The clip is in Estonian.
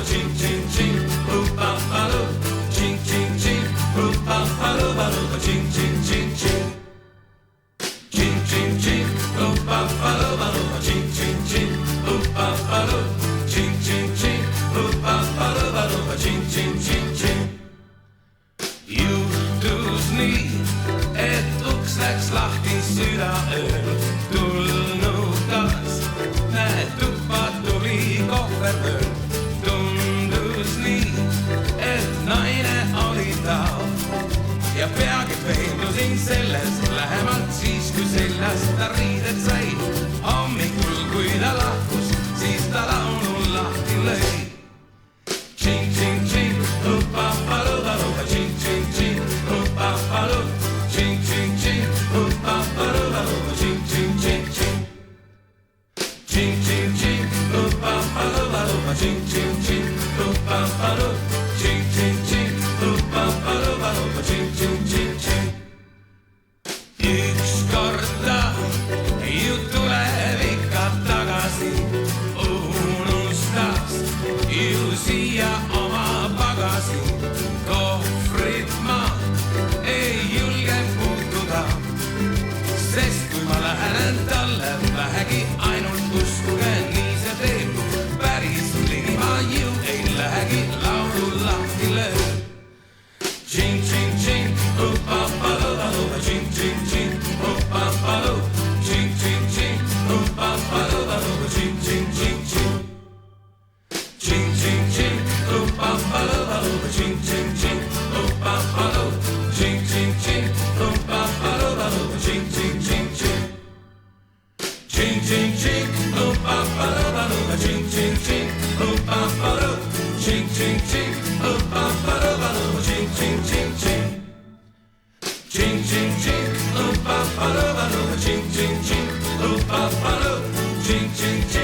ching ching ching, oop ba ba do, ching ching ching, oop ba ba do, ching ching ching ching, ching ching ching, oop ba ba do, ching ching ching, oop ba ba do, ching ching ching, oop ba ba do, ching ching ching ching. Juhtus nii, et uks läks lahti südaööl, tulnukas, näed tuppa tuli kohvervööl. Tundus nii, et naine oli ta ja peagi veendusin selles lähemalt siis, kui seljast ta riided sai. Hommikul, kui ta lahkus, siis ta laulu lahti lõi. Ching, ching, ching, up-up-a-lu-ba-lu, ching, ching, ching, up-up-a-lu, ching, ching, ching, up-up-a-lu-ba-lu, ching, ching, ching, ching. Ching, ching, ching, up-up-a-lu-ba-lu, ching, ching, ching, up-up-a-lu, ching, ching, ching, up-up-a-lu-ba-lu, ching, ching, ching, ching. Ükskord ta ju tuleb ikka tagasi, unustas ju siia oma pagasi. Kohvrit ma ei julge puutuda, sest kui ma lähenen talle vähegi ainult uskuge, nii see teeb. Päris ligi ma ju ei lähegi laulu lahti löö. Ching, ching, ching, up-up-a-lu-ba-lu, ching, ching, ching, up-up-a-lu, ching, ching, ching, up-up-a-lu-ba-lu, ching, ching, ching, ching. Ching, ching, ching, up-up-a-lu-ba-lu, ching, ching, ching, up-up-a-lu, ching, ching, ching, up-up-a-lu-ba-lu, ching, ching, ching, ching. Ching, ching, ching, up-up-a-lu-ba-lu, ching, ching, ching, up-up-a-lu, ching, ching, ching, up-up-a-lu-ba-lu, ching, ching, ching, ching. Ching, ching, ching, up-up-a-lu-ba-lu, ching, ching, ching, up-up-a-lu, ching, ching, ching.